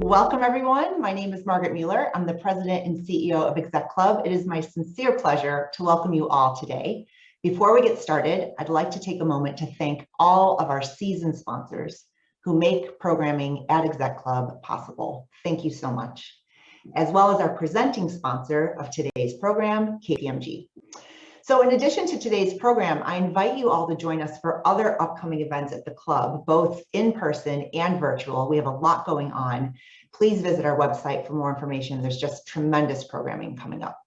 Welcome, everyone. My name is Margaret Mueller. I'm the president and CEO of Exec Club. It is my sincere pleasure to welcome you all today. Before we get started, I'd like to take a moment to thank all of our seasoned sponsors who make programming at Exec Club possible. Thank you so much. As well as our presenting sponsor of today's program, KPMG. So in addition to today's program, I invite you all to join us for other upcoming events at the club, both in person and virtual. We have a lot going on. Please visit our website for more information. There's just tremendous programming coming up.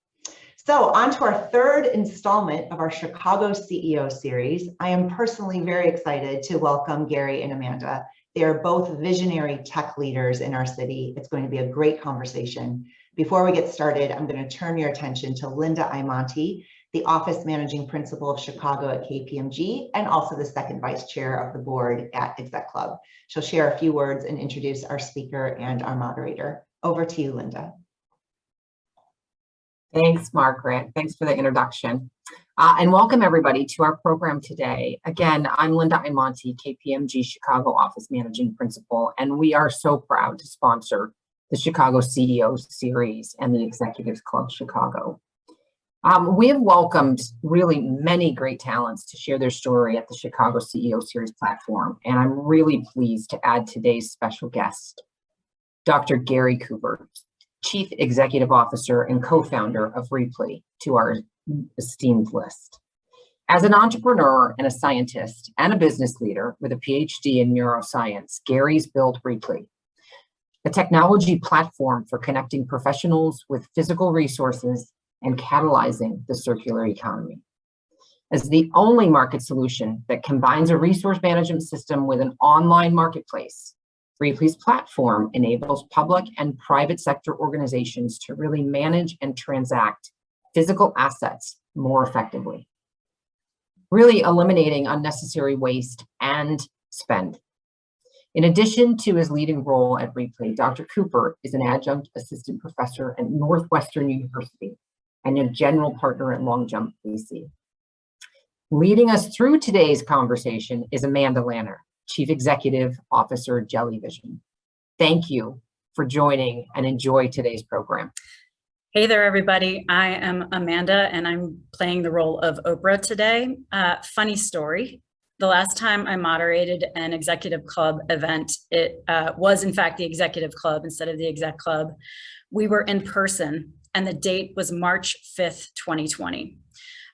So on to our third installment of our Chicago CEO series. I am personally very excited to welcome Garry and Amanda. They are both visionary tech leaders in our city. It's going to be a great conversation. Before we get started, I'm going to turn your attention to Linda Imonti, the Office Managing Principal of Chicago at KPMG, and also the second vice chair of the board at Exec Club. She'll share a few words and introduce our speaker and our moderator. Over to you, Linda. Thanks, Margaret. Thanks for the introduction. And welcome everybody to our program today. Again, I'm Linda Imonti, KPMG Chicago Office Managing Principal, and we are so proud to sponsor the Chicago CEO Series and the Executives Club Chicago. We have welcomed really many great talents to share their story at the Chicago CEO Series platform, and I'm really pleased to add today's special guest, Dr. Garry Cooper, Chief Executive Officer and co-founder of Rheaply, to our esteemed list. As an entrepreneur and a scientist and a business leader with a PhD in neuroscience, Garry's built Rheaply, a technology platform for connecting professionals with physical resources and catalyzing the circular economy. As the only market solution that combines a resource management system with an online marketplace, Rheaply's platform enables public and private sector organizations to really manage and transact physical assets more effectively, really eliminating unnecessary waste and spend. In addition to his leading role at Rheaply, Dr. Cooper is an adjunct assistant professor at Northwestern University and a general partner at LongJump VC. Leading us through today's conversation is Amanda Lannert, Chief Executive Officer at Jellyvision. Thank you for joining and enjoy today's program. Hey there, everybody. I am Amanda, and I'm playing the role of Oprah today. Funny story. The last time I moderated an Executive Club event, it was in fact the Executive Club instead of the Exec Club. We were in person, and the date was March 5th, 2020.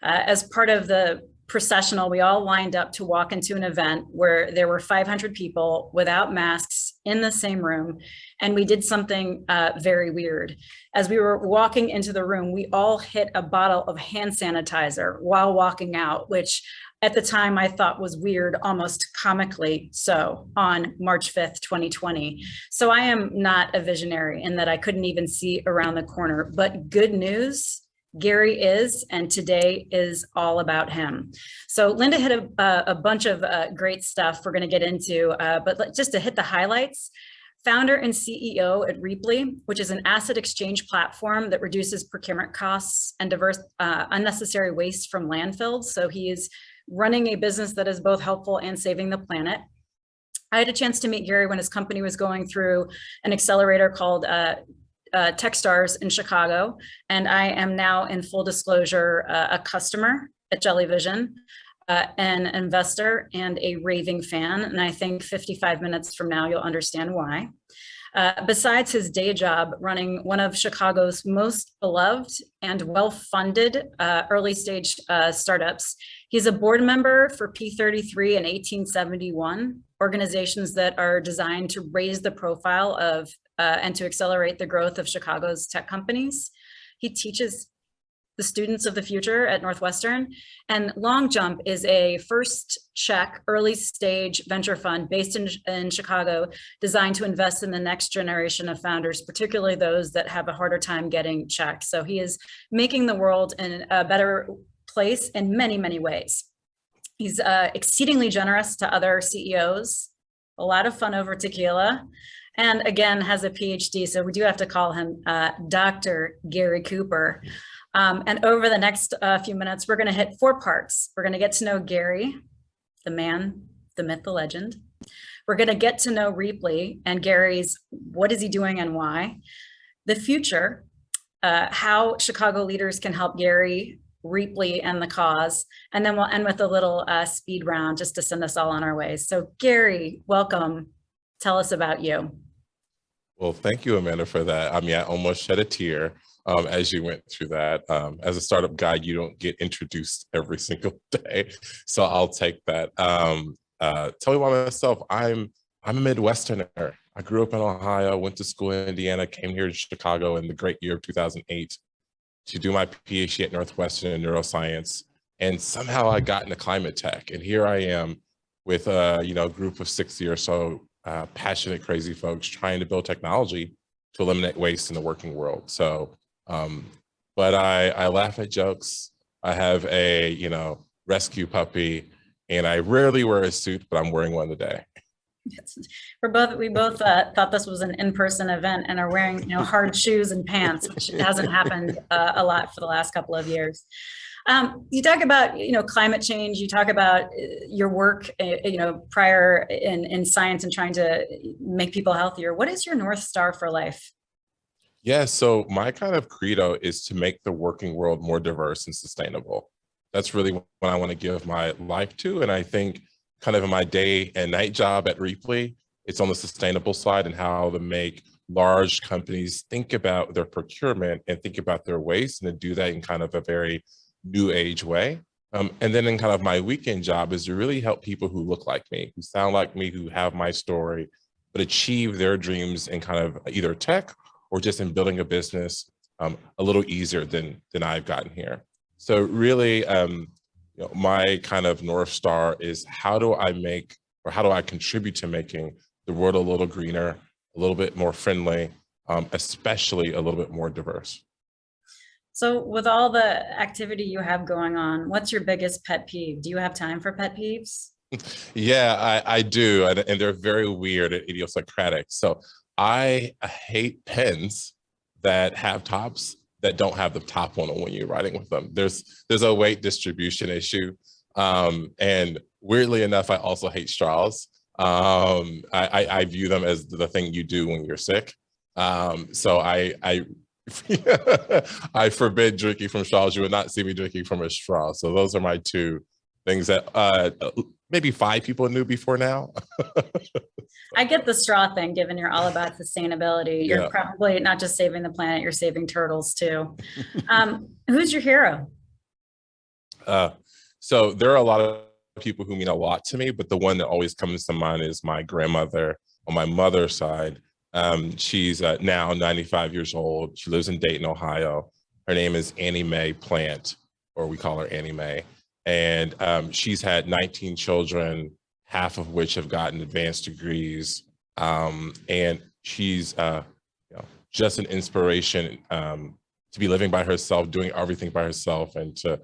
As part of the processional, we all lined up to walk into an event where there were 500 people without masks in the same room, and we did something very weird. As we were walking into the room, we all hit a bottle of hand sanitizer while walking out, which at the time I thought was weird, almost comically so, on March 5th, 2020. So I am not a visionary in that I couldn't even see around the corner, but good news, Garry is, and today is all about him. So Linda hit a bunch of great stuff we're going to get into, but just to hit the highlights. Founder and CEO at Rheaply, which is an asset exchange platform that reduces procurement costs and diverse unnecessary waste from landfills. So he is running a business that is both helpful and saving the planet. I had a chance to meet Garry when his company was going through an accelerator called Techstars in Chicago, and I am now, in full disclosure, a customer at Jellyvision, an investor, and a raving fan. And I think 55 minutes from now, you'll understand why. Besides his day job running one of Chicago's most beloved and well-funded early stage startups, he's a board member for P33 and 1871, organizations that are designed to raise the profile of and to accelerate the growth of Chicago's tech companies. He teaches the students of the future at Northwestern, and LongJump is a first check early stage venture fund based in Chicago, designed to invest in the next generation of founders, particularly those that have a harder time getting checks. So he is making the world in a better place in many, many ways. He's exceedingly generous to other CEOs, a lot of fun over tequila, and again, has a PhD. So we do have to call him Dr. Garry Cooper. And over the next few minutes, we're going to hit 4 parts. We're going to get to know Garry, the man, the myth, the legend. We're going to get to know Rheaply and Garry's, what is he doing and why, the future, how Chicago leaders can help Garry, Rheaply, and the cause. And then we'll end with a little speed round just to send us all on our way. So Garry, welcome. Tell us about you. Well, thank you, Amanda, for that. I mean, I almost shed a tear as you went through that. As a startup guy, you don't get introduced every single day, so I'll take that. Tell me about myself. I'm a Midwesterner. I grew up in Ohio, went to school in Indiana, came here to Chicago in the great year of 2008 to do my PhD at Northwestern in neuroscience, and somehow I got into climate tech, and here I am with a group of 60 or so passionate, crazy folks trying to build technology to eliminate waste in the working world. So, but I laugh at jokes. I have a, rescue puppy, and I rarely wear a suit, but I'm wearing one today. We both thought this was an in-person event and are wearing, hard shoes and pants, which hasn't happened a lot for the last couple of years. You talk about, climate change. You talk about your work, prior in science and trying to make people healthier. What is your North Star for life? Yeah, so my kind of credo is to make the working world more diverse and sustainable. That's really what I want to give my life to. And I think kind of in my day and night job at Rheaply, it's on the sustainable side and how to make large companies think about their procurement and think about their waste, and to do that in kind of a very new age way. And then in kind of my weekend job is to really help people who look like me, who sound like me, who have my story, but achieve their dreams in kind of either tech or just in building a business a little easier than I've gotten here. So really, my kind of North Star is how do I contribute to making the world a little greener, a little bit more friendly, especially a little bit more diverse. So with all the activity you have going on, what's your biggest pet peeve? Do you have time for pet peeves? Yeah, I do. And they're very weird and idiosyncratic. So I hate pens that have tops that don't have the top on them when you're writing with them. There's a weight distribution issue. And weirdly enough, I also hate straws. I view them as the thing you do when you're sick. So I forbid drinking from straws. You would not see me drinking from a straw. So those are my two things that maybe 5 people knew before now. I get the straw thing, given you're all about sustainability. You're probably not just saving the planet, you're saving turtles too. Who's your hero? So there are a lot of people who mean a lot to me, but the one that always comes to mind is my grandmother on my mother's side. She's now 95 years old. She lives in Dayton, Ohio. Her name is Annie Mae Plant, or we call her Annie Mae. And she's had 19 children, half of which have gotten advanced degrees. And she's just an inspiration to be living by herself, doing everything by herself, and to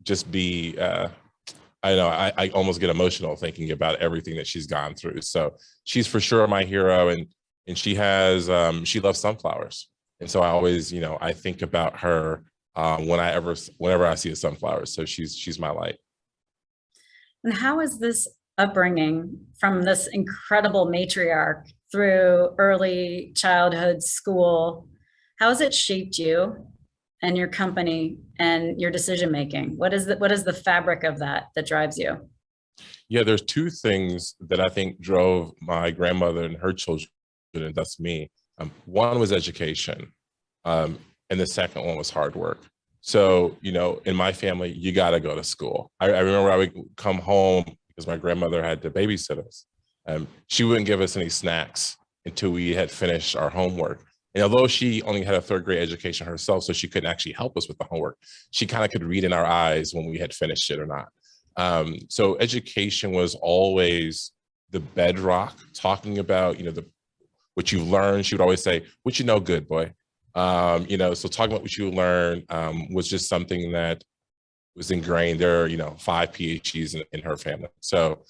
just be, I almost get emotional thinking about everything that she's gone through. So she's for sure my hero, and she has, she loves sunflowers. And so I always, I think about her whenever I see a sunflower. So she's my light. And how is this upbringing from this incredible matriarch through early childhood, school, how has it shaped you and your company and your decision making? What is the fabric of that drives you? Yeah, there's 2 things that I think drove my grandmother and her children, and thus me. One was education, and the second one was hard work. So, in my family, you got to go to school. I remember I would come home because my grandmother had to babysit us. She wouldn't give us any snacks until we had finished our homework. And although she only had a 3rd grade education herself, so she couldn't actually help us with the homework, she kind of could read in our eyes when we had finished it or not. So education was always the bedrock. Talking about, what you learned. She would always say, "What you know, good boy." So talking about what you learned was just something that was ingrained. There are, 5 PhDs in her family. So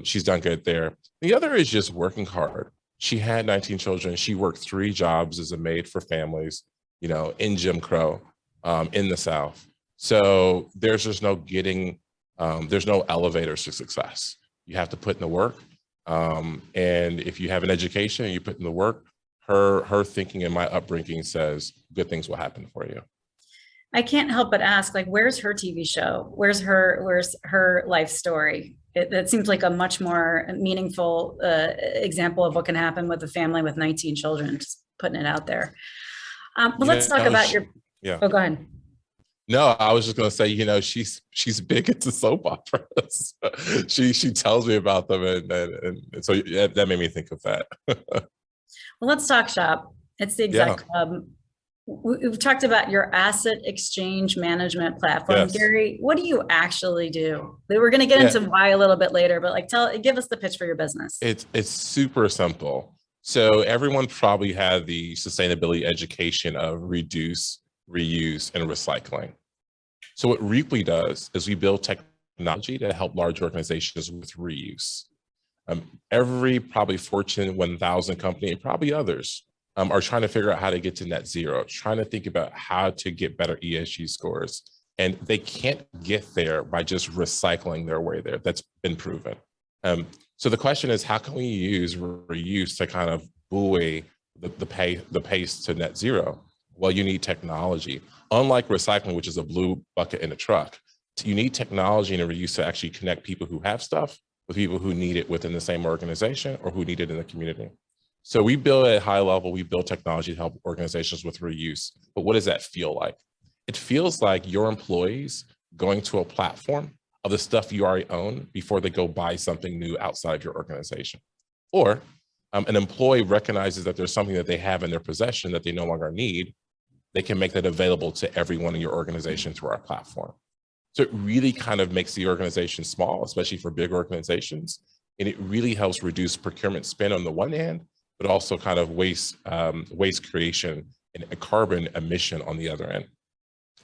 she's done good there. The other is just working hard. She had 19 children. She worked 3 jobs as a maid for families, in Jim Crow, in the South. So there's just no there's no elevators to success. You have to put in the work. And if you have an education and you put in the work, her thinking and my upbringing says good things will happen for you. I can't help but ask, like, where's her TV show? Where's her life story? It seems like a much more meaningful example of what can happen with a family with 19 children, just putting it out there. But let's talk about your, yeah. Oh, go ahead. No, I was just going to say, you know, she's big into soap operas. she tells me about them, and so that made me think of that. Well, let's talk shop. It's the Exec Club. We've talked about your asset exchange management platform. Yes. Gary, what do you actually do? We're going to get into why a little bit later, but like give us the pitch for your business. It's super simple. So everyone probably had the sustainability education of reduce, reuse, and recycling. So what Rheaply does is we build technology to help large organizations with reuse. Every probably Fortune 1000 company, and probably others, are trying to figure out how to get to net zero, trying to think about how to get better ESG scores. And they can't get there by just recycling their way there. That's been proven. So the question is, how can we use reuse to kind of buoy the pace to net zero? Well, you need technology. Unlike recycling, which is a blue bucket in a truck, you need technology and reuse to actually connect people who have stuff with people who need it within the same organization or who need it in the community. So we build at a high level, we build technology to help organizations with reuse. But what does that feel like? It feels like your employees going to a platform of the stuff you already own before they go buy something new outside of your organization. Or an employee recognizes that there's something that they have in their possession that they no longer need. They can make that available to everyone in your organization through our platform. So it really kind of makes the organization small, especially for big organizations. And it really helps reduce procurement spend on the one hand, but also kind of waste creation and carbon emission on the other end.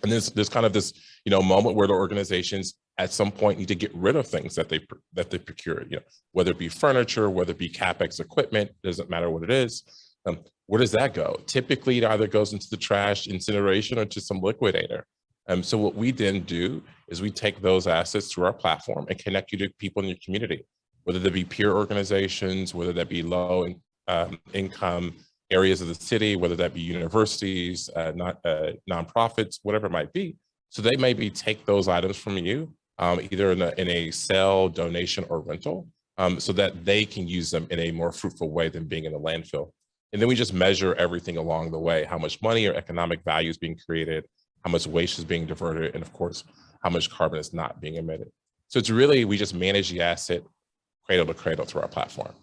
And there's kind of this, moment where the organizations at some point need to get rid of things that they procure, whether it be furniture, whether it be CapEx equipment, doesn't matter what it is. Where does that go? Typically, it either goes into the trash, incineration, or to some liquidator. So what we then do is we take those assets through our platform and connect you to people in your community, whether they be peer organizations, whether that be low income areas of the city, whether that be universities, nonprofits, whatever it might be. So they maybe take those items from you, either in a sale, donation, or rental, so that they can use them in a more fruitful way than being in a landfill. And then we just measure everything along the way, how much money or economic value is being created, how much waste is being diverted, and of course, how much carbon is not being emitted. So it's really, we just manage the asset cradle to cradle through our platform.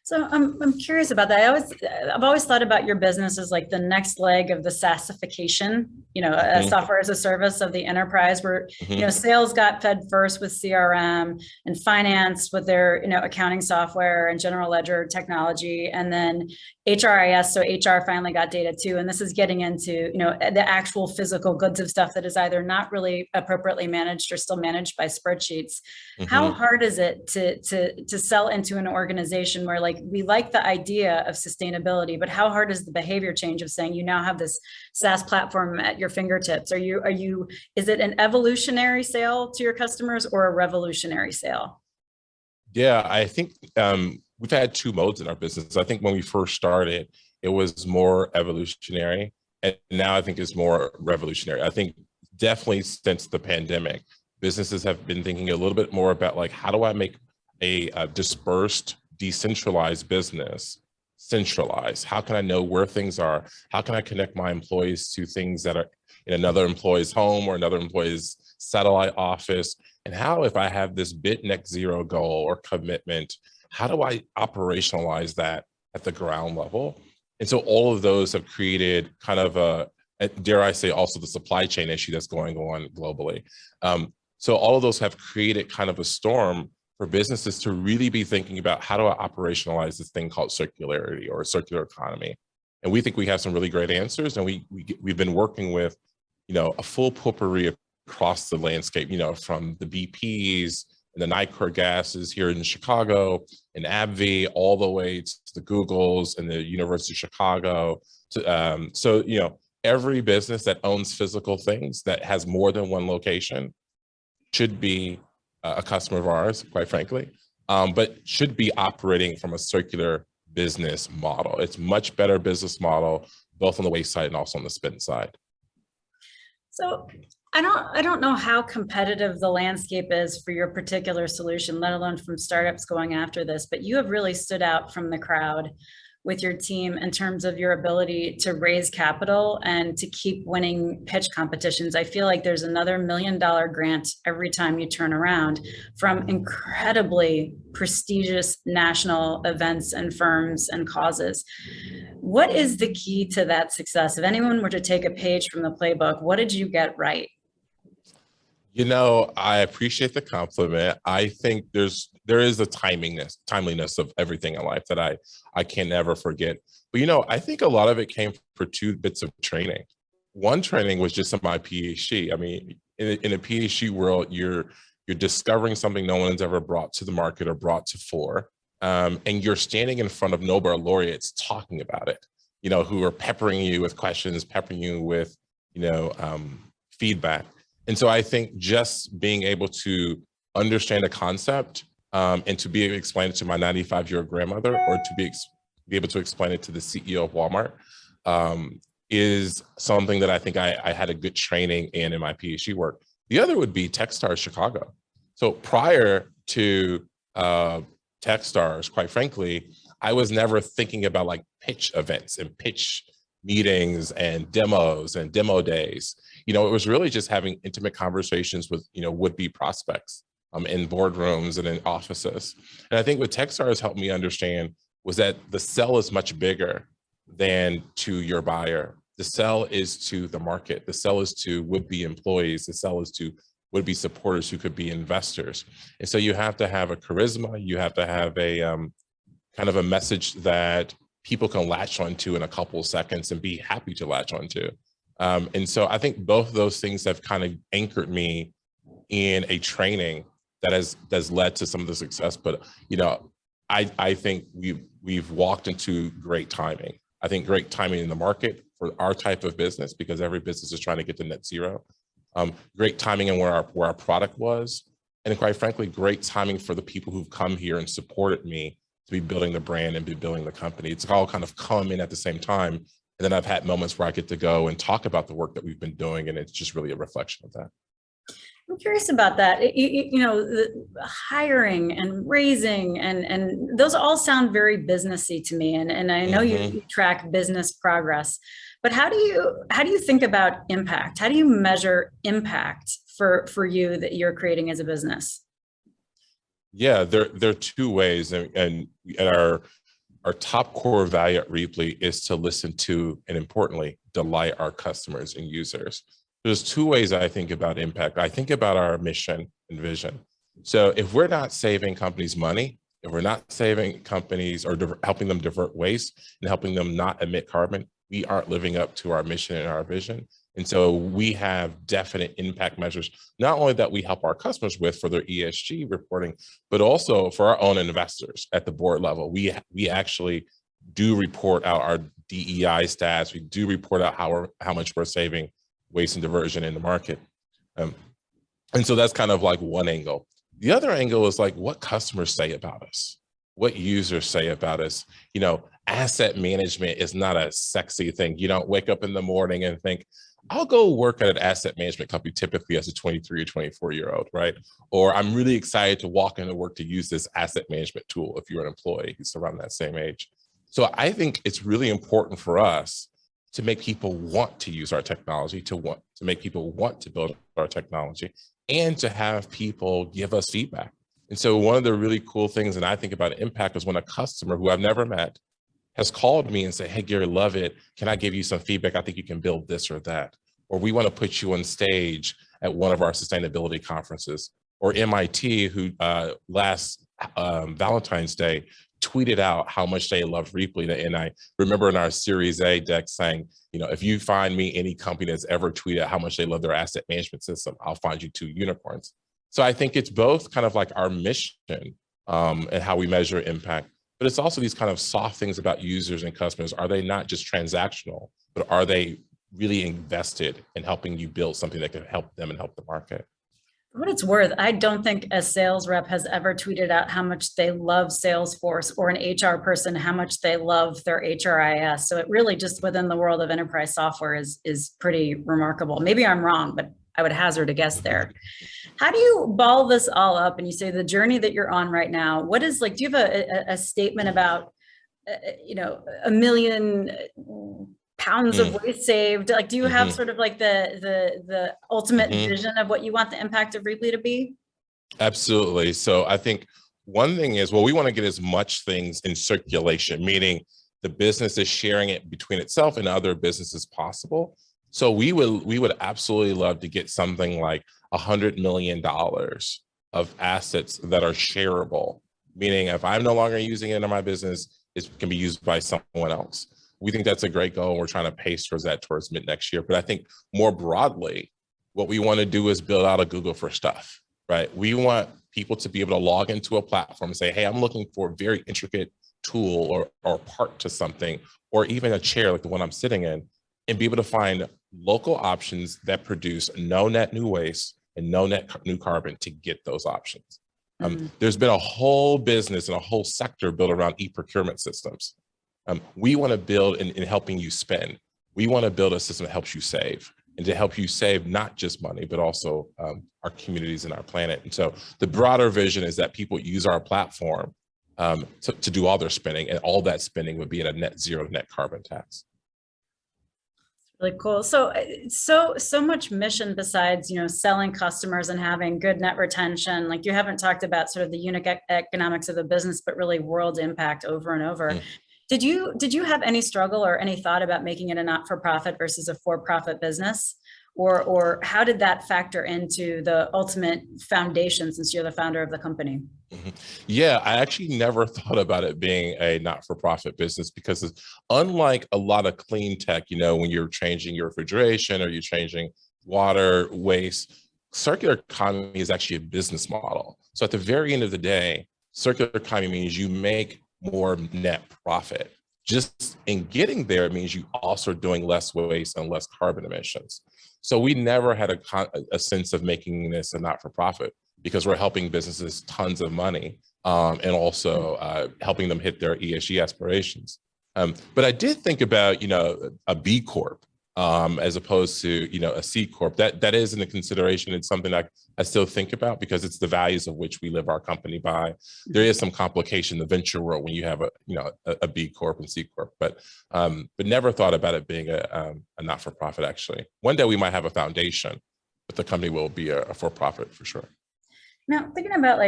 So I'm curious about that. I've always thought about your business as like the next leg of the SaaSification, a software as a service of the enterprise, where sales got fed first with CRM, and finance with their accounting software and general ledger technology, and then HRIS, so HR finally got data too. And this is getting into the actual physical goods of stuff that is either not really appropriately managed or still managed by spreadsheets. How hard is it to sell into an organization where we like the idea of sustainability, but how hard is the behavior change of saying you now have this SaaS platform at your fingertips? Is it an evolutionary sale to your customers or a revolutionary sale? Yeah, I think we've had two modes in our business. I think when we first started, it was more evolutionary, and now I think it's more revolutionary. I think definitely since the pandemic, businesses have been thinking a little bit more about how do I make a dispersed, decentralized business centralized? How can I know where things are? How can I connect my employees to things that are in another employee's home or another employee's satellite office? And how, if I have this bit net zero goal or commitment, how do I operationalize that at the ground level? And so all of those have created kind of dare I say, also the supply chain issue that's going on globally. So all of those have created kind of a storm for businesses to really be thinking about how do I operationalize this thing called circularity or circular economy. And we think we have some really great answers, and we've been working with, a full potpourri across the landscape, from the BPs and the Nicor gases here in Chicago and AbbVie, all the way to the Googles and the University of Chicago. So every business that owns physical things that has more than one location should be a customer of ours, quite frankly. but should be operating from a circular business model. It's much better business model, both on the waste side and also on the spend side. So I don't know how competitive the landscape is for your particular solution, let alone from startups going after this, but you have really stood out from the crowd with your team in terms of your ability to raise capital and to keep winning pitch competitions. I feel like there's another $1 million grant every time you turn around from incredibly prestigious national events and firms and causes. What is the key to that success? If anyone were to take a page from the playbook, what did you get right? You know, I appreciate the compliment. I think there is a timeliness of everything in life that I can never forget. But you know, I think a lot of it came for 2 bits of training. One training was just in my PhD. I mean, in a PhD world, you're discovering something no one's ever brought to the market or brought to fore, and you're standing in front of Nobel laureates talking about it. You know, who are peppering you with questions, peppering you with feedback. And so I think just being able to understand a concept and to be able to explain it to my 95-year-old grandmother, or to be able to explain it to the CEO of Walmart, is something that I think I had a good training in my PhD work. The other would be Techstars Chicago. So prior to Techstars, quite frankly, I was never thinking about like pitch events and pitch meetings and demos and demo days. You know, it was really just having intimate conversations with, would-be prospects in boardrooms and in offices. And I think what Techstars helped me understand was that the sell is much bigger than to your buyer. The sell is to the market. The sell is to would-be employees. The sell is to would-be supporters who could be investors. And so you have to have a charisma. You have to have a kind of a message that people can latch onto in a couple of seconds and be happy to latch onto. And so I think both of those things have kind of anchored me in a training that has led to some of the success. But, I think we've walked into great timing. I think great timing in the market for our type of business, because every business is trying to get to net zero. Great timing in where our product was. And quite frankly, great timing for the people who've come here and supported me to be building the brand and be building the company. It's all kind of come in at the same time. And then I've had moments where I get to go and talk about the work that we've been doing, and it's just really a reflection of that. I'm curious about that. The hiring and raising and those all sound very businessy to me. And I know you track business progress, but how do you think about impact? How do you measure impact for you that you're creating as a business? Yeah, there are 2 ways, and our top core value at Rheaply is to listen to, and importantly, delight our customers and users. There's 2 ways I think about impact. I think about our mission and vision. So if we're not saving companies money, if we're not saving companies or helping them divert waste and helping them not emit carbon, we aren't living up to our mission and our vision. And so we have definite impact measures, not only that we help our customers with for their ESG reporting, but also for our own investors at the board level. We actually do report out our DEI stats. We do report out how much we're saving waste and diversion in the market. And so that's kind of like one angle. The other angle is like what customers say about us, what users say about us. Asset management is not a sexy thing. You don't wake up in the morning and think, I'll go work at an asset management company, typically as a 23 or 24-year-old, right? Or I'm really excited to walk into work to use this asset management tool if you're an employee who's around that same age. So I think it's really important for us to make people want to use our technology, to make people want to build our technology, and to have people give us feedback. And so one of the really cool things that I think about impact is when a customer who I've never met has called me and said, hey, Gary, love it. Can I give you some feedback? I think you can build this or that. Or we want to put you on stage at one of our sustainability conferences. Or MIT, who last Valentine's Day tweeted out how much they love Rheaply. And I remember in our Series A deck saying, if you find me any company that's ever tweeted how much they love their asset management system, I'll find you 2 unicorns. So I think it's both kind of like our mission and how we measure impact, but it's also these kind of soft things about users and customers. Are they not just transactional, but are they really invested in helping you build something that can help them and help the market? For what it's worth, I don't think a sales rep has ever tweeted out how much they love Salesforce, or an HR person how much they love their HRIS. So it really just within the world of enterprise software is pretty remarkable. Maybe I'm wrong, but I would hazard a guess there. How do you ball this all up? And you say the journey that you're on right now, what is like, do you have a statement about, $1 million pounds of waste saved? Like, do you have sort of like the ultimate vision of what you want the impact of Rheaply to be? Absolutely. So I think one thing is, well, we want to get as much things in circulation, meaning the business is sharing it between itself and other businesses possible. So we would absolutely love to get something like $100 million of assets that are shareable, meaning if I'm no longer using it in my business, it can be used by someone else. We think that's a great goal. And we're trying to pace towards that towards mid next year. But I think more broadly, what we want to do is build out a Google for stuff, right? We want people to be able to log into a platform and say, hey, I'm looking for a very intricate tool or part to something, or even a chair like the one I'm sitting in, and be able to find local options that produce no net new waste and no net new carbon to get those options. There's been a whole business and a whole sector built around e-procurement systems. We want to build in helping you spend. We want to build a system that helps you save, and to help you save not just money, but also our communities and our planet. And so the broader vision is that people use our platform to do all their spending, and all that spending would be at a net zero net carbon tax. Really cool. So much mission besides, selling customers and having good net retention. Like, you haven't talked about sort of the unit economics of the business, but really world impact over and over. Did you have any struggle or any thought about making it a not-for-profit versus a for-profit business? Or how did that factor into the ultimate foundation, since you're the founder of the company? Yeah, I actually never thought about it being a not-for-profit business, because it's unlike a lot of clean tech, when you're changing your refrigeration or you're changing water, waste, circular economy is actually a business model. So at the very end of the day, circular economy means you make more net profit. Just in getting there, it means you also are doing less waste and less carbon emissions. So we never had a sense of making this a not-for-profit, because we're helping businesses tons of money and also helping them hit their ESG aspirations. But I did think about, a B Corp as opposed to, a C Corp. That is in the consideration. It's something I still think about, because it's the values of which we live our company by. There is some complication in the venture world when you have a B Corp and C Corp, but never thought about it being a not-for-profit, actually. One day we might have a foundation, but the company will be a for-profit for sure. Now, thinking about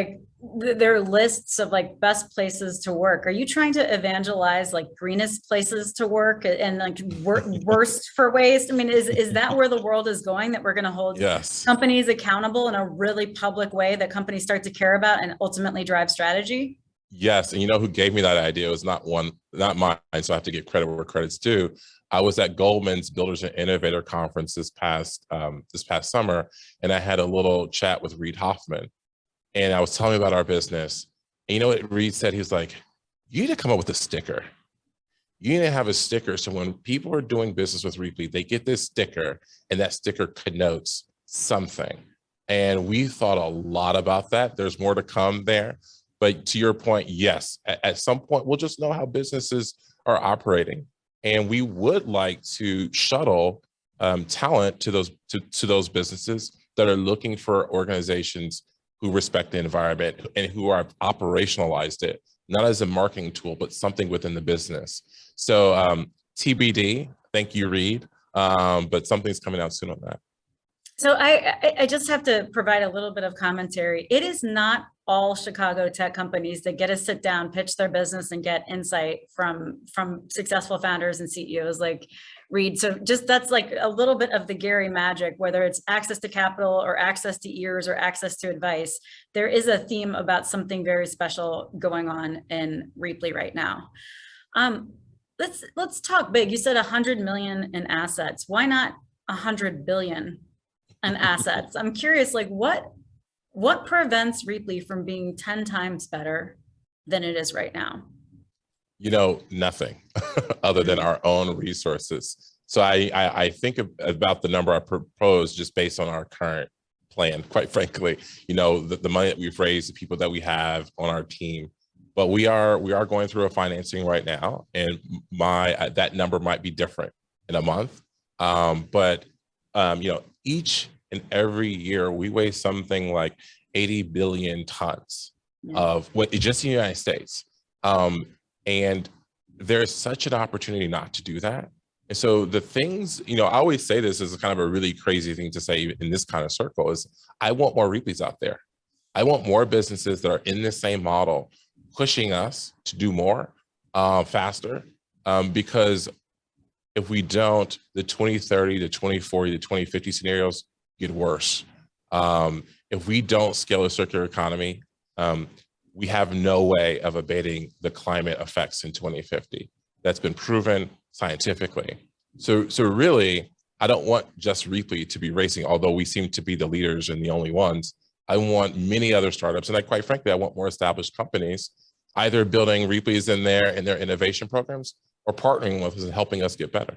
there are lists of best places to work. Are you trying to evangelize greenest places to work and worst for waste? I mean, is that where the world is going, that we're going to hold companies accountable in a really public way that companies start to care about and ultimately drive strategy? Yes, and who gave me that idea? It was not mine, so I have to give credit where credit's due. I was at Goldman's Builders and Innovator Conference this past summer, and I had a little chat with Reid Hoffman. And I was telling him about our business. And you know what Reid said? He was like, you need to come up with a sticker. You need to have a sticker. So when people are doing business with Rheaply, they get this sticker, and that sticker connotes something. And we thought a lot about that. There's more to come there. But to your point, yes, at some point, we'll just know how businesses are operating. And we would like to shuttle talent to those businesses that are looking for organizations who respect the environment and who are operationalized it, not as a marketing tool, but something within the business. So TBD, thank you, Reid, but something's coming out soon on that. So I just have to provide a little bit of commentary. It is not all Chicago tech companies that get to sit down, pitch their business, and get insight from successful founders and CEOs like Reid. So just that's a little bit of the Garry magic, whether it's access to capital or access to ears or access to advice. There is a theme about something very special going on in Rheaply right now. Let's talk big. You said 100 million in assets. Why not 100 billion in assets? I'm curious, what prevents Rheaply from being 10 times better than it is right now? Nothing other than our own resources. So I think about the number I proposed just based on our current plan, quite frankly. You know, the money that we've raised, the people that we have on our team. But we are going through a financing right now, and that number might be different in a month. But you know, each and every year we waste something like 80 billion tons of what just in the United States. And there's such an opportunity not to do that. And so the things, you know, I always say this as a kind of a really crazy thing to say in this kind of circle is I want more Rheaplys out there. I want more businesses that are in the same model, pushing us to do more faster, because if we don't, the 2030, the 2040, the 2050 scenarios get worse. If we don't scale a circular economy, we have no way of abating the climate effects in 2050. That's been proven scientifically. So really, I don't want just Rheaply to be racing, although we seem to be the leaders and the only ones. I want many other startups, and quite frankly, I want more established companies either building Rheaplys in their innovation programs or partnering with us and helping us get better.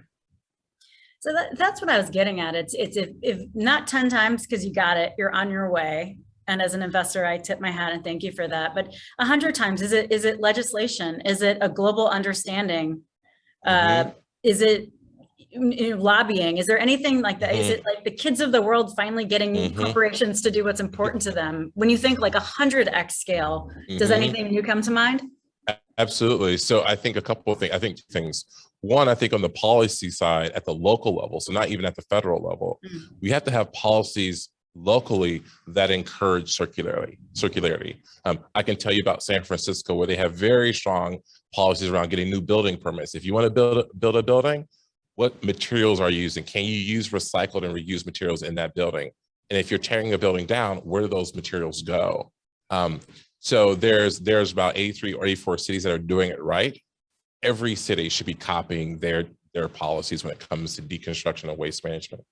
So that's what I was getting at. It's if not 10 times because you got it, you're on your way. And as an investor, I tip my hat and thank you for that. But 100 times, is it legislation? Is it a global understanding? Is it lobbying? Is there anything like that? Is it like the kids of the world finally getting corporations to do what's important to them? When you think like 100x scale, does anything new come to mind? Absolutely. So I think a couple of things. I think things. One, I think on the policy side at the local level, so not even at the federal level, we have to have policies locally that encourage circularity. I can tell you about San Francisco, where they have very strong policies around getting new building permits. If you want to build a building, what materials are you using? Can you use recycled and reused materials in that building? And if you're tearing a building down, where do those materials go? So there's about 83 or 84 cities that are doing it right. Every city should be copying their policies when it comes to deconstruction and waste management.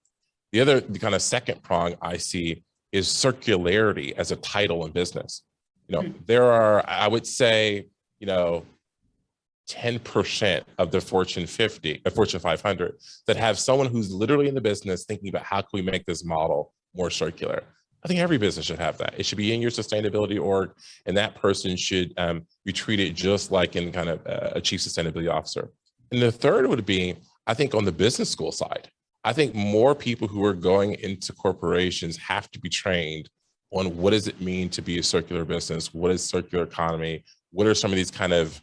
The kind of second prong I see is circularity as a title in business. You know, there are, I would say, you know, 10% of the Fortune 50, Fortune 500 that have someone who's literally in the business thinking about how can we make this model more circular. I think every business should have that. It should be in your sustainability org, and that person should be treated just like in kind of a chief sustainability officer. And the third would be, I think on the business school side, I think more people who are going into corporations have to be trained on what does it mean to be a circular business? What is circular economy? What are some of these kind of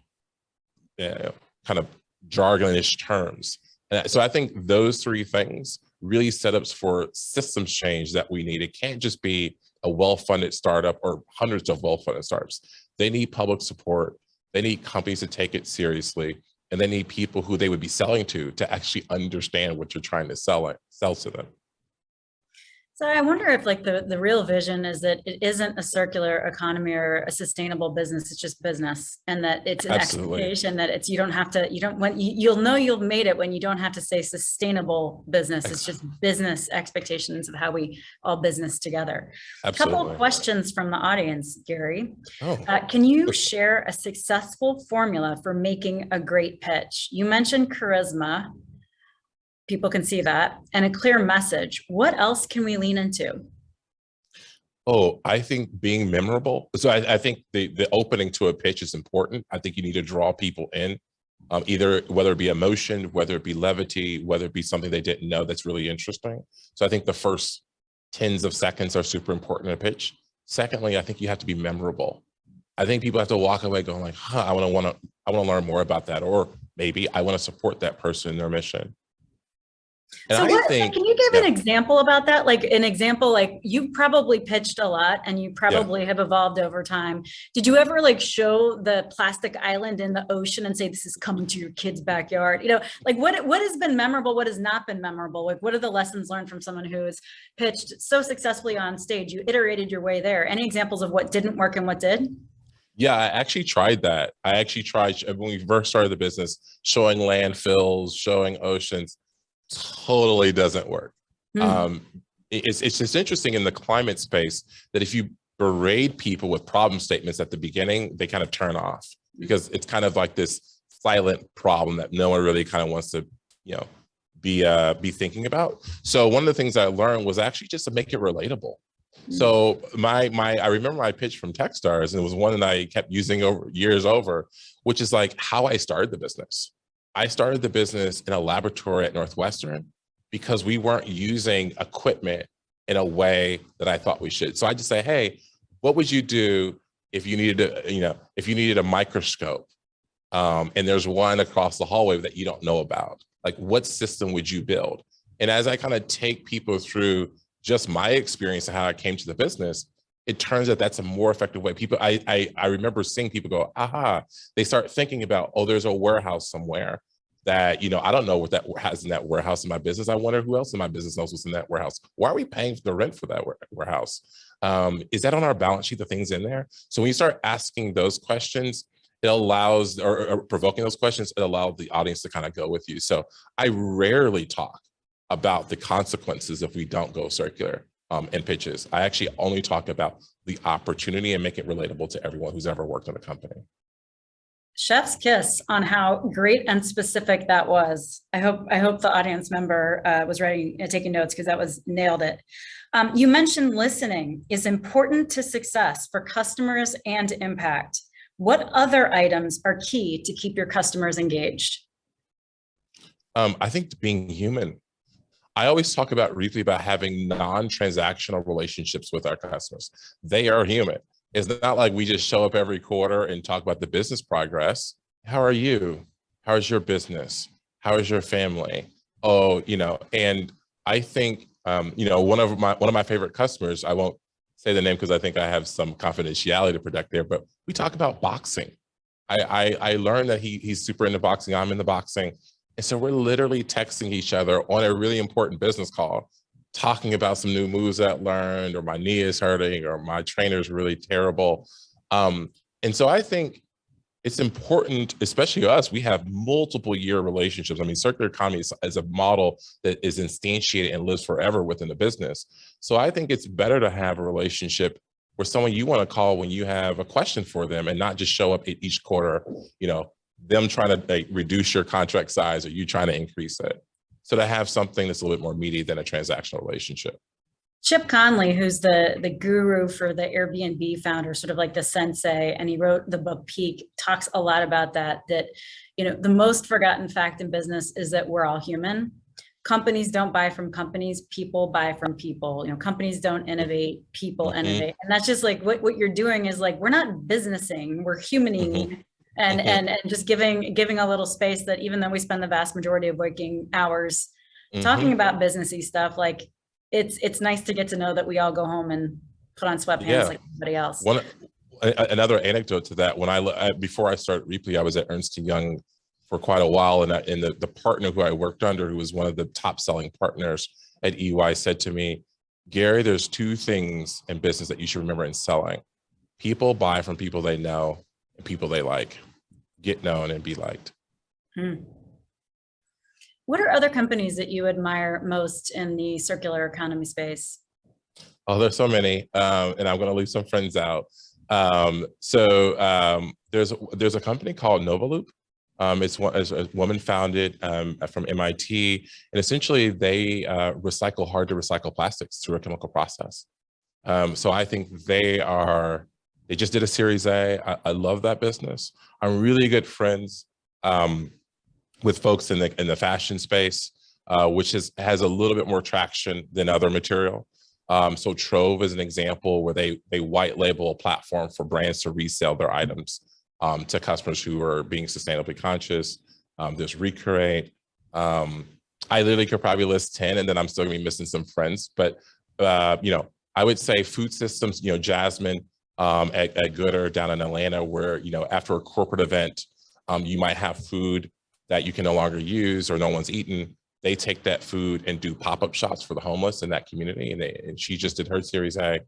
jargonish terms? And so I think those three things really setups for systems change that we need. It can't just be a well-funded startup or hundreds of well-funded startups. They need public support. They need companies to take it seriously. And they need people who they would be selling to actually understand what you're trying to sell to them. So I wonder if like the real vision is that it isn't a circular economy or a sustainable business, it's just business, and that it's an expectation that it's, you'll know you've made it when you don't have to say sustainable business. It's just business expectations of how we all business together. Absolutely. A couple of questions from the audience, Garry. Can you share a successful formula for making a great pitch? You mentioned charisma. People can see that, and a clear message. What else can we lean into? Oh, I think being memorable. So I think the opening to a pitch is important. I think you need to draw people in, either whether it be emotion, whether it be levity, whether it be something they didn't know that's really interesting. So I think the first tens of seconds are super important in a pitch. Secondly, I think you have to be memorable. I think people have to walk away going like, I want to learn more about that, or maybe I want to support that person in their mission. And so can you give an example about that? Like an example, like you've probably pitched a lot and you probably have evolved over time. Did you ever like show the plastic island in the ocean and say, this is coming to your kid's backyard? You know, like what has been memorable? What has not been memorable? Like what are the lessons learned from someone who has pitched so successfully on stage? You iterated your way there. Any examples of what didn't work and what did? Yeah, I actually tried that. I actually tried when we first started the business, showing landfills, showing oceans. Totally doesn't work. It's just interesting in the climate space that if you berate people with problem statements at the beginning, they kind of turn off because it's kind of like this silent problem that no one really kind of wants to, you know, be thinking about. So one of the things I learned was actually just to make it relatable. So I remember my pitch from Techstars, and it was one that I kept using over years over, which is like how I started the business. I started the business in a laboratory at Northwestern because we weren't using equipment in a way that I thought we should. So I just say, hey, what would you do if you needed a microscope, and there's one across the hallway that you don't know about? Like, what system would you build? And as I kind of take people through just my experience and how I came to the business, it turns out that's a more effective way. People, I remember seeing people go, aha, they start thinking about, oh, there's a warehouse somewhere that, I don't know what that has in that warehouse in my business. I wonder who else in my business knows what's in that warehouse. Why are we paying for the rent for that warehouse? Is that on our balance sheet, the things in there? So when you start asking those questions, it allows, or provoking those questions, it allows the audience to kind of go with you. So I rarely talk about the consequences if we don't go circular in pitches. I actually only talk about the opportunity and make it relatable to everyone who's ever worked in a company. Chef's kiss on how great and specific that was. I hope the audience member was writing, taking notes, because that was nailed it. You mentioned listening is important to success for customers and impact. What other items are key to keep your customers engaged? I think being human. I always talk about Rheaply about having non-transactional relationships with our customers. They are human. It's not like we just show up every quarter and talk about the business progress. How are you? How's your business? How is your family? Oh, and I think, one of my favorite customers, I won't say the name because I think I have some confidentiality to protect there, but we talk about boxing. I learned that he's super into boxing. I'm into boxing. And so we're literally texting each other on a really important business call, talking about some new moves that I learned, or my knee is hurting, or my trainer's really terrible. And so I think it's important, especially us, we have multiple year relationships. I mean, circular economy is a model that is instantiated and lives forever within the business. So I think it's better to have a relationship where someone you want to call when you have a question for them, and not just show up at each quarter, them trying to reduce your contract size or you trying to increase it. So to have something that's a little bit more meaty than a transactional relationship. Chip Conley, who's the guru for the Airbnb founder, sort of like the sensei, and he wrote the book Peak, talks a lot about that the most forgotten fact in business is that we're all human. Companies don't buy from companies, people buy from people. Companies don't innovate, people innovate. And that's just like what you're doing is like, we're not businessing, we're humaning. And just giving a little space that, even though we spend the vast majority of waking hours talking about businessy stuff, like it's nice to get to know that we all go home and put on sweatpants like everybody else. Another anecdote to that, before I started Rheaply, I was at Ernst & Young for quite a while, and the partner who I worked under, who was one of the top selling partners at EY, said to me, Gary, there's two things in business that you should remember in selling. People buy from people they know, and people they like. Get known and be liked. What are other companies that you admire most in the circular economy space? Oh, there's so many, and I'm going to leave some friends out. There's a company called Novaloop. It's a woman founded from MIT, and essentially they recycle hard to recycle plastics through a chemical process. So I think they just did a Series A. I love that business. I'm really good friends with folks in the fashion space, which has a little bit more traction than other material. So Trove is an example where they white label a platform for brands to resell their items to customers who are being sustainably conscious. There's Recreate. I literally could probably list 10, and then I'm still gonna be missing some friends. But I would say food systems. Jasmine at Gooder down in Atlanta, where after a corporate event, you might have food that you can no longer use or no one's eaten. They take that food and do pop-up shops for the homeless in that community, and she just did her Series A.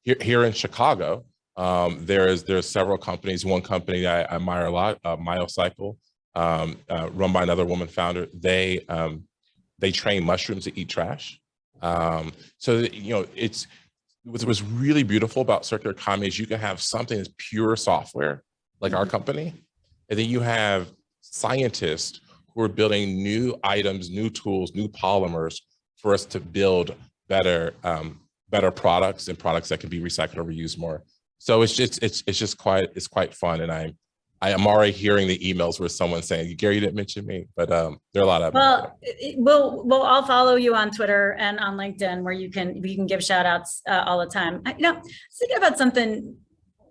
Here in Chicago, there's several companies. One company I admire a lot, Myocycle, run by another woman founder. They train mushrooms to eat trash. So what's really beautiful about circular economy is you can have something that's pure software, like our company, and then you have scientists who are building new items, new tools, new polymers for us to build better better products and products that can be recycled or reused more. So it's quite fun. And I am already hearing the emails where someone's saying, Gary, you didn't mention me, but there are a lot of them. Well, I'll follow you on Twitter and on LinkedIn where you can give shout outs all the time. Thinking about something,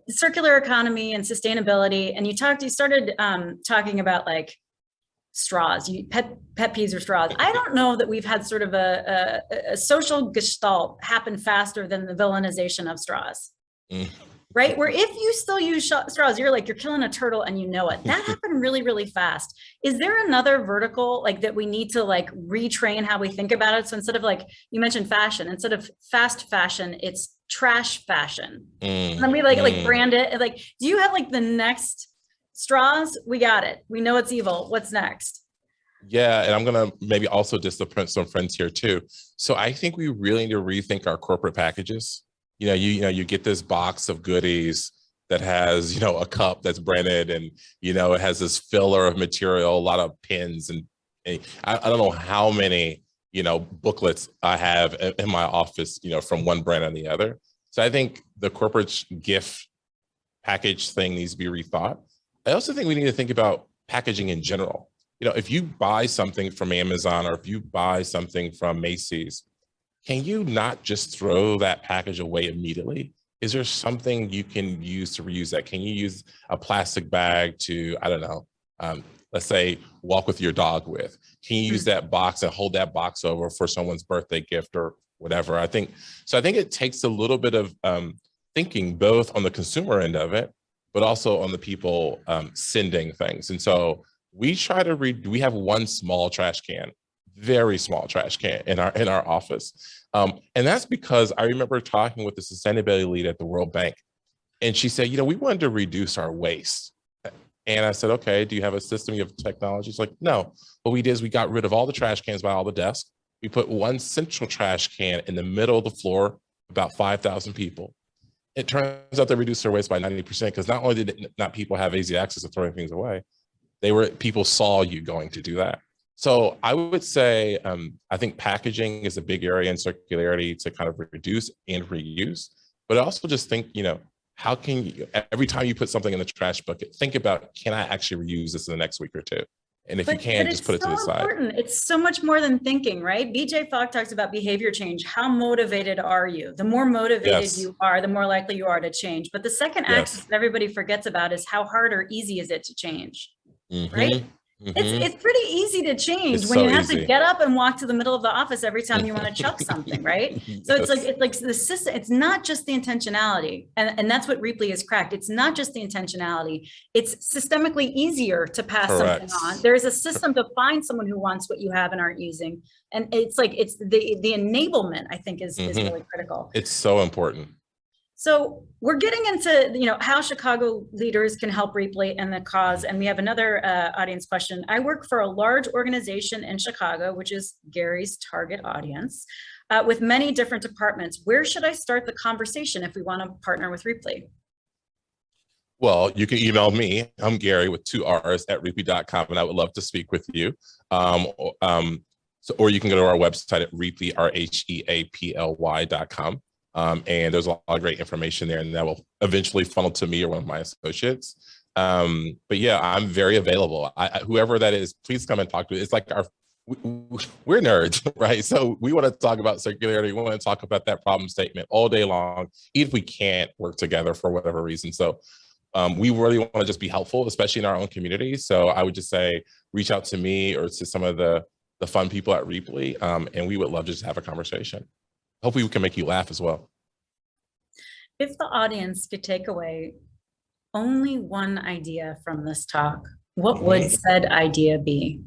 circular economy and sustainability, and you started talking about like straws, pet peeves or straws. I don't know that we've had sort of a social gestalt happen faster than the villainization of straws. Right? Where if you still use straws, you're killing a turtle and you know it. That happened really, really fast. Is there another vertical like that we need to like retrain how we think about it? So instead of like, you mentioned fashion, instead of fast fashion, it's trash fashion. And then we like brand it. Like, do you have like the next straws? We got it. We know it's evil. What's next? Yeah, and I'm gonna maybe also disappoint some friends here too. So I think we really need to rethink our corporate packages. You get this box of goodies that has, a cup that's branded and, it has this filler of material, a lot of pins. And I don't know how many, booklets I have in my office, from one brand and the other. So I think the corporate gift package thing needs to be rethought. I also think we need to think about packaging in general. If you buy something from Amazon or if you buy something from Macy's, can you not just throw that package away immediately? Is there something you can use to reuse that? Can you use a plastic bag to, I don't know, let's say walk with your dog with? Can you use that box and hold that box over for someone's birthday gift or whatever? I think it takes a little bit of thinking both on the consumer end of it, but also on the people sending things. And so we try to we have one small trash can, very small trash can in our office. And that's because I remember talking with the sustainability lead at the World Bank, and she said, we wanted to reduce our waste. And I said, okay, do you have a system, you have technology? She's like, no. What we did is we got rid of all the trash cans by all the desks. We put one central trash can in the middle of the floor, about 5,000 people. It turns out they reduced their waste by 90% because not only did not people have easy access to throwing things away, people saw you going to do that. So I would say, I think packaging is a big area in circularity to kind of reduce and reuse, but also just think, how can you, every time you put something in the trash bucket, think about, can I actually reuse this in the next week or two? And if you can, just put it to the side. It's so much more than thinking, right? BJ Fogg talks about behavior change. How motivated are you? The more motivated you are, the more likely you are to change. But the second axis that everybody forgets about is how hard or easy is it to change, right? It's pretty easy to change when you have to get up and walk to the middle of the office every time you want to chuck something, right? So it's like the system. It's not just the intentionality, and that's what Rheaply has cracked. It's not just the intentionality. It's systemically easier to pass something on. There is a system to find someone who wants what you have and aren't using, and it's the enablement. I think is really critical. It's so important. So we're getting into, how Chicago leaders can help Rheaply and the cause. And we have another audience question. I work for a large organization in Chicago, which is Gary's target audience, with many different departments. Where should I start the conversation if we want to partner with Rheaply? Well, you can email me. I'm Gary with 2 R's at Rheaply.com, and I would love to speak with you. Or you can go to our website at Rheaply, RHEAPLY.com. And there's a lot of great information there, and that will eventually funnel to me or one of my associates. But yeah, I'm very available. Whoever that is, please come and talk to me. It's like we're nerds, right? So we want to talk about circularity. We want to talk about that problem statement all day long, even if we can't work together for whatever reason. So we really want to just be helpful, especially in our own community. So I would just say, reach out to me or to some of the fun people at Rheaply, and we would love to just have a conversation. Hopefully we can make you laugh as well. If the audience could take away only one idea from this talk, what would said idea be?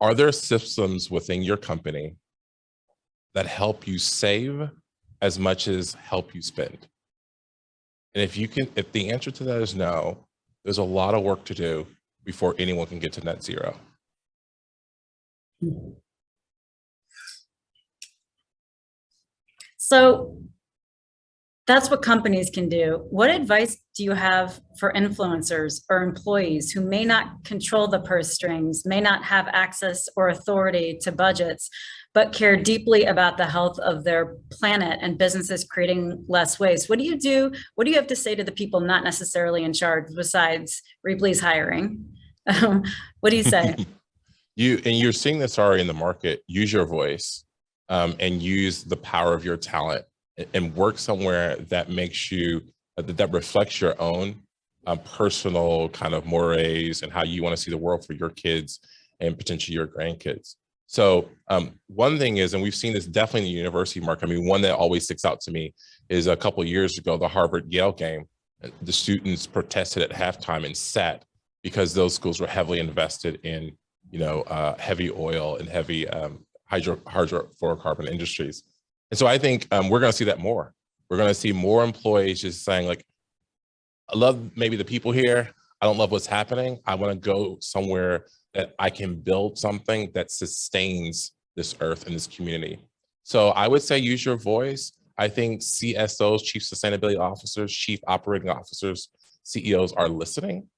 Are there systems within your company that help you save as much as help you spend? And if the answer to that is no, there's a lot of work to do before anyone can get to net zero. So That's what companies can do. What advice do you have for influencers or employees who may not control the purse strings, may not have access or authority to budgets, but care deeply about the health of their planet and businesses creating less waste? What do you do? What do you have to say to the people not necessarily in charge besides Rheaply's hiring? What do you say? You're seeing this already in the market. Use your voice and use the power of your talent and work somewhere that makes you, that reflects your own personal kind of mores and how you want to see the world for your kids and potentially your grandkids. So one thing is, and we've seen this definitely in the university market. I mean, one that always sticks out to me is a couple of years ago, the Harvard-Yale game. The students protested at halftime and sat because those schools were heavily invested in, heavy oil and heavy hydrofluorocarbon industries. And so I think we're going to see that more. We're going to see more employees just saying, like, I love maybe the people here. I don't love what's happening. I want to go somewhere that I can build something that sustains this earth and this community. So I would say use your voice. I think CSOs, Chief Sustainability Officers, Chief Operating Officers, CEOs are listening.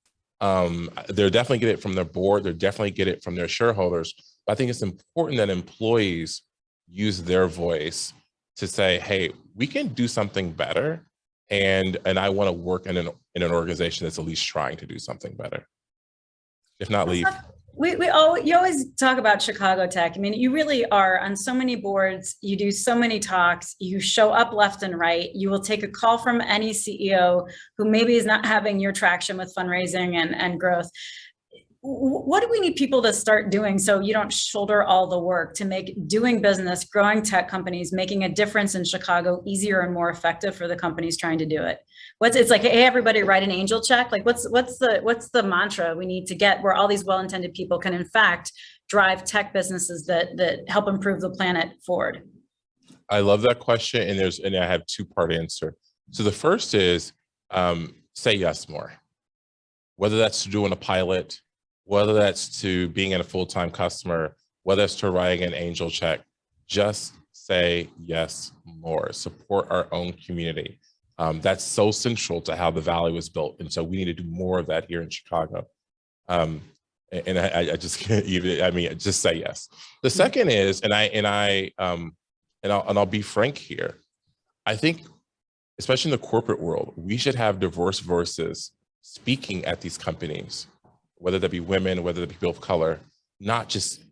They're definitely get it from their board. They're definitely get it from their shareholders. But I think it's important that employees use their voice to say, hey, we can do something better. And I want to work in an organization that's at least trying to do something better. If not, leave. You always talk about Chicago Tech. I mean, you really are on so many boards, you do so many talks, you show up left and right, you will take a call from any CEO who maybe is not having your traction with fundraising and growth. What do we need people to start doing so you don't shoulder all the work to make doing business, growing tech companies, making a difference in Chicago easier and more effective for the companies trying to do it? It's like, hey, everybody write an angel check. Like what's the mantra we need to get where all these well-intended people can in fact drive tech businesses that help improve the planet forward? I love that question. And I have two-part answer. So the first is say yes more, whether that's to doing a pilot, whether that's to being a full-time customer, whether it's to writing an angel check, just say yes more, support our own community. That's so central to how the Valley was built. And so we need to do more of that here in Chicago. And I just can't even, just say yes. The second is, I'll be frank here. I think, especially in the corporate world, we should have diverse voices speaking at these companies, whether that be women, whether that be people of color, not just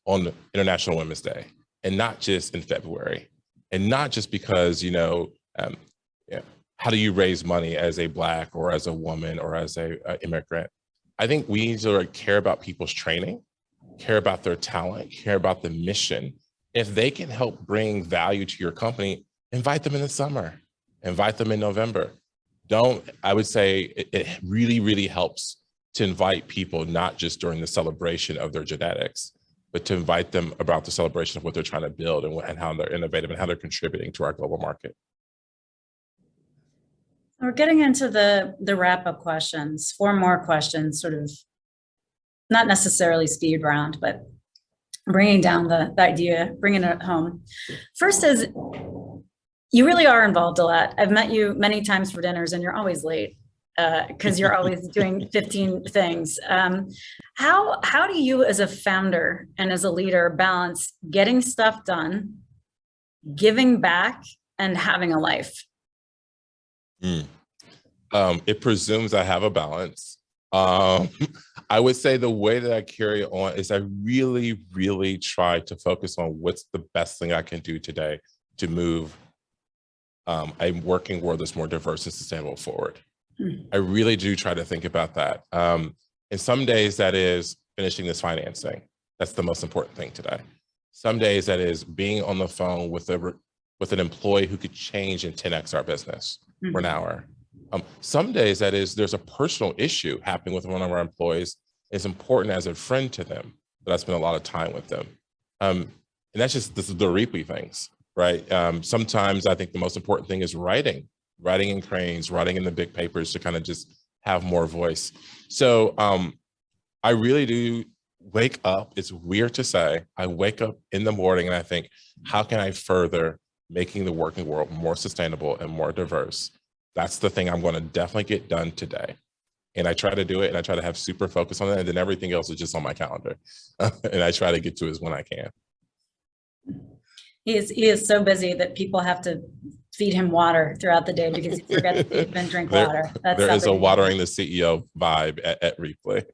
on International Women's Day, and not just in February, and not just because, how do you raise money as a Black or as a woman or as a immigrant? I think we need to care about people's training, care about their talent, care about the mission. If they can help bring value to your company, invite them in the summer, invite them in November. I would say it really, really helps to invite people, not just during the celebration of their genetics, but to invite them about the celebration of what they're trying to build and how they're innovative and how they're contributing to our global market. We're getting into the wrap-up questions. 4 more questions, sort of not necessarily speed round, but bringing down the idea, bringing it home. First is, you really are involved a lot. I've met you many times for dinners and you're always late. Because you're always doing 15 things. How do you as a founder and as a leader balance getting stuff done, giving back, and having a life? It presumes I have a balance. I would say the way that I carry on is I really, really try to focus on what's the best thing I can do today to move a working world that's more diverse and sustainable forward. I really do try to think about that. And some days that is finishing this financing. That's the most important thing today. Some days that is being on the phone with an employee who could change and 10x our business for an hour. Some days that is there's a personal issue happening with one of our employees. It's important as a friend to them that I spend a lot of time with them. And this is the Rheaply things, right? Sometimes I think the most important thing is writing in cranes, writing in the big papers to kind of just have more voice. So I really do wake up. It's weird to say. I wake up in the morning and I think, how can I further making the working world more sustainable and more diverse. That's the thing I'm going to definitely get done today. And I try to do it, and I try to have super focus on it, and then everything else is just on my calendar. And I try to get to it when I can. He is so busy that people have to feed him water throughout the day because he forgets to even drink water. There is a watering the CEO vibe at Rheaply.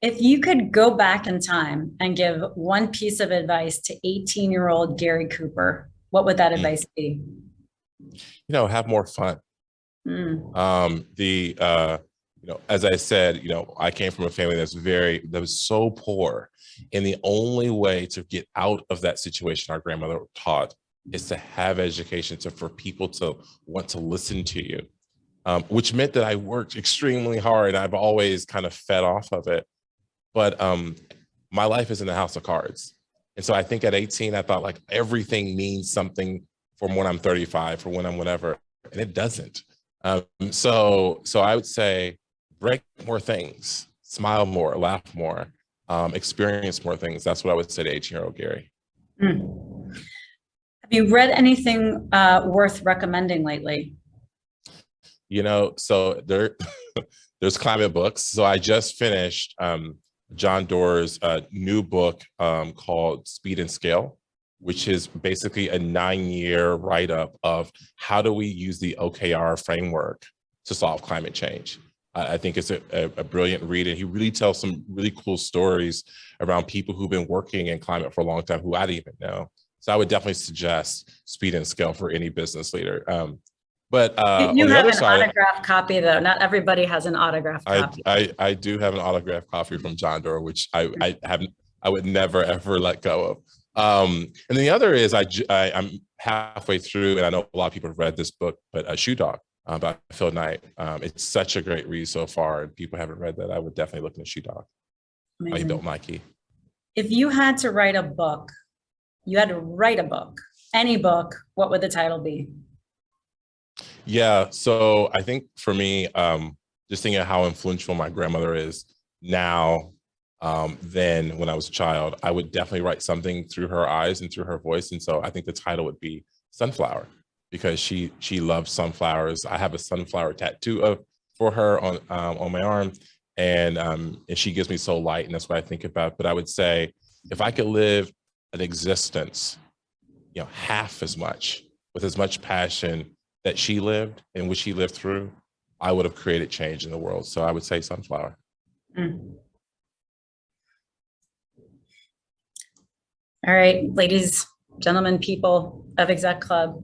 If you could go back in time and give one piece of advice to 18-year-old Garry Cooper, what would that advice be? Have more fun. As I said, I came from a family that was so poor. And the only way to get out of that situation, our grandmother taught, is to have education, for people to want to listen to you, which meant that I worked extremely hard. I've always kind of fed off of it. But my life is in a house of cards. And so I think at 18, I thought like everything means something from when I'm 35, for when I'm whatever, and it doesn't. So I would say break more things, smile more, laugh more, experience more things. That's what I would say to 18-year-old Garry. Have you read anything worth recommending lately? So there's climate books. So I just finished John Doerr's new book called Speed and Scale, which is basically a 9-year write-up of how do we use the OKR framework to solve climate change. I think it's a brilliant read, and he really tells some really cool stories around people who've been working in climate for a long time who I didn't even know. So I would definitely suggest Speed and Scale for any business leader. But you have an autographed copy, though. Not everybody has an autographed copy. I do have an autographed copy from John Doerr, which I would never ever let go of. And then the other is I'm halfway through, and I know a lot of people have read this book, but Shoe Dog by Phil Knight. It's such a great read so far, and people haven't read that. I would definitely look into Shoe Dog. How he built Nike. If you had to write a book, any book, what would the title be? Yeah, so I think for me, just thinking of how influential my grandmother is now, then when I was a child, I would definitely write something through her eyes and through her voice. And so I think the title would be Sunflower, because she loves sunflowers. I have a sunflower tattoo for her on my arm, and she gives me so light, and that's what I think about. But I would say if I could live an existence, half as much, with as much passion that she lived and what she lived through, I would have created change in the world. So I would say Sunflower. All right, ladies, gentlemen, people of Exec Club,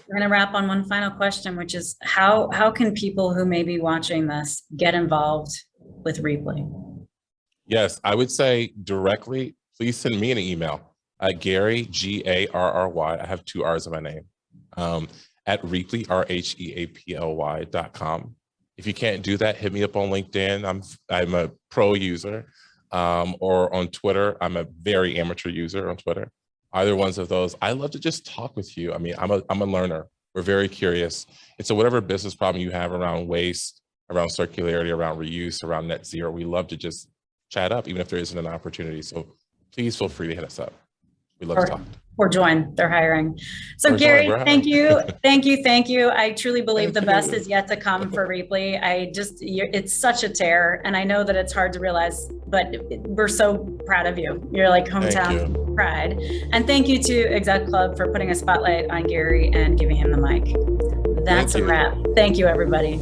we're going to wrap on one final question, which is how can people who may be watching this get involved with Rheaply? Yes, I would say directly, please send me an email at Garry, Garry, I have 2 R's in my name, at Rheaply, RHEAPLY.com. If you can't do that, hit me up on LinkedIn. I'm a pro user, or on Twitter. I'm a very amateur user on Twitter. Either ones of those. I love to just talk with you. I mean, I'm a learner. We're very curious. And so whatever business problem you have around waste, around circularity, around reuse, around net zero, we love to just chat up, even if there isn't an opportunity. So please feel free to hit us up. We love to talk. Or join. They're hiring. So Garry, thank you. I truly believe the best is yet to come for Rheaply. It's such a tear, and I know that it's hard to realize, but we're so proud of you. You're like hometown pride. And thank you to Exec Club for putting a spotlight on Garry and giving him the mic. That's a wrap. Thank you, everybody.